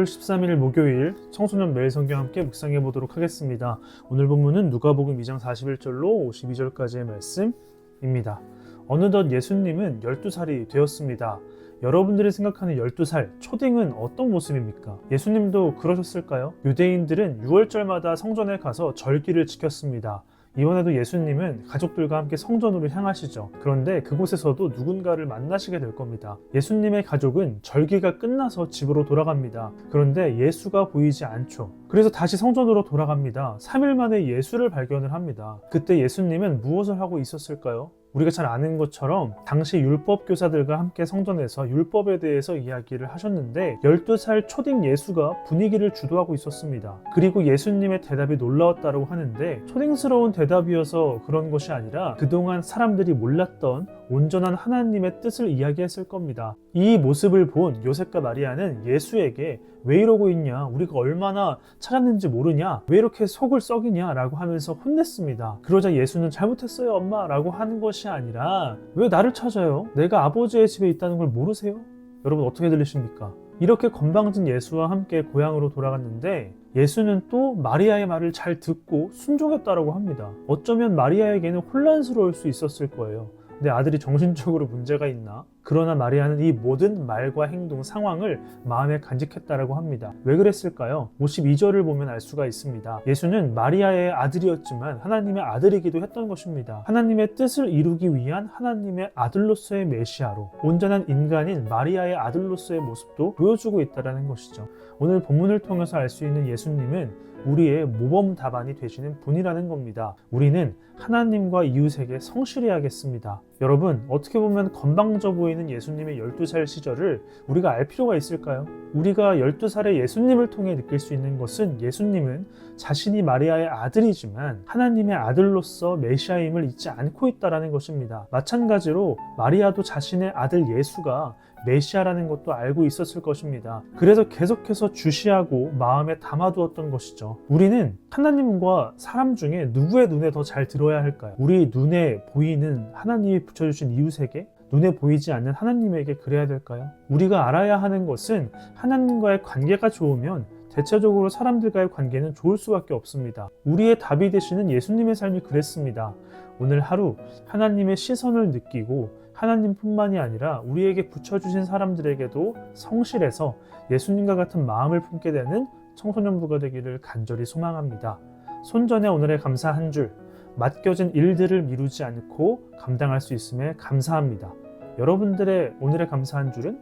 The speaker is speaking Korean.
5월 13일 목요일 청소년 매일 성경 함께 묵상해 보도록 하겠습니다. 오늘 본문은 누가복음 2장 41절로 52절까지의 말씀입니다. 어느덧 예수님은 12살이 되었습니다. 여러분들이 생각하는 12살 초딩은 어떤 모습입니까? 예수님도 그러셨을까요? 유대인들은 6월절마다 성전에 가서 절기를 지켰습니다. 이번에도 예수님은 가족들과 함께 성전으로 향하시죠. 그런데 그곳에서도 누군가를 만나시게 될 겁니다. 예수님의 가족은 절기가 끝나서 집으로 돌아갑니다. 그런데 예수가 보이지 않죠. 그래서 다시 성전으로 돌아갑니다. 3일 만에 예수를 발견을 합니다. 그때 예수님은 무엇을 하고 있었을까요? 우리가 잘 아는 것처럼 당시 율법 교사들과 함께 성전에서 율법에 대해서 이야기를 하셨는데 12살 초딩 예수가 분위기를 주도하고 있었습니다. 그리고 예수님의 대답이 놀라웠다고 하는데 초딩스러운 대답이어서 그런 것이 아니라 그동안 사람들이 몰랐던 온전한 하나님의 뜻을 이야기했을 겁니다. 이 모습을 본 요셉과 마리아는 예수에게 왜 이러고 있냐? 우리가 얼마나 찾았는지 모르냐? 왜 이렇게 속을 썩이냐? 라고 하면서 혼냈습니다. 그러자 예수는 잘못했어요 엄마 라고 하는 것이 아니라 왜 나를 찾아요? 내가 아버지의 집에 있다는 걸 모르세요? 여러분 어떻게 들리십니까? 이렇게 건방진 예수와 함께 고향으로 돌아갔는데 예수는 또 마리아의 말을 잘 듣고 순종했다라고 합니다. 어쩌면 마리아에게는 혼란스러울 수 있었을 거예요. 내 아들이 정신적으로 문제가 있나? 그러나 마리아는 이 모든 말과 행동, 상황을 마음에 간직했다라고 합니다. 왜 그랬을까요? 52절을 보면 알 수가 있습니다. 예수는 마리아의 아들이었지만 하나님의 아들이기도 했던 것입니다. 하나님의 뜻을 이루기 위한 하나님의 아들로서의 메시아로 온전한 인간인 마리아의 아들로서의 모습도 보여주고 있다는 것이죠. 오늘 본문을 통해서 알 수 있는 예수님은 우리의 모범 답안이 되시는 분이라는 겁니다. 우리는 하나님과 이웃에게 성실해야겠습니다. 여러분, 어떻게 보면 건방져 보이는 예수님의 12살 시절을 우리가 알 필요가 있을까요? 우리가 12살의 예수님을 통해 느낄 수 있는 것은 예수님은 자신이 마리아의 아들이지만 하나님의 아들로서 메시아임을 잊지 않고 있다는 것입니다. 마찬가지로 마리아도 자신의 아들 예수가 메시아라는 것도 알고 있었을 것입니다. 그래서 계속해서 주시하고 마음에 담아두었던 것이죠. 우리는 하나님과 사람 중에 누구의 눈에 더 잘 들어야 할까요? 우리 눈에 보이는 하나님이 붙여주신 이웃에게? 눈에 보이지 않는 하나님에게 그래야 될까요? 우리가 알아야 하는 것은 하나님과의 관계가 좋으면 대체적으로 사람들과의 관계는 좋을 수밖에 없습니다. 우리의 답이 되시는 예수님의 삶이 그랬습니다. 오늘 하루 하나님의 시선을 느끼고 하나님뿐만이 아니라 우리에게 붙여주신 사람들에게도 성실해서 예수님과 같은 마음을 품게 되는 청소년부가 되기를 간절히 소망합니다. 손전에 오늘의 감사 한 줄, 맡겨진 일들을 미루지 않고 감당할 수 있음에 감사합니다. 여러분들의 오늘의 감사 한 줄은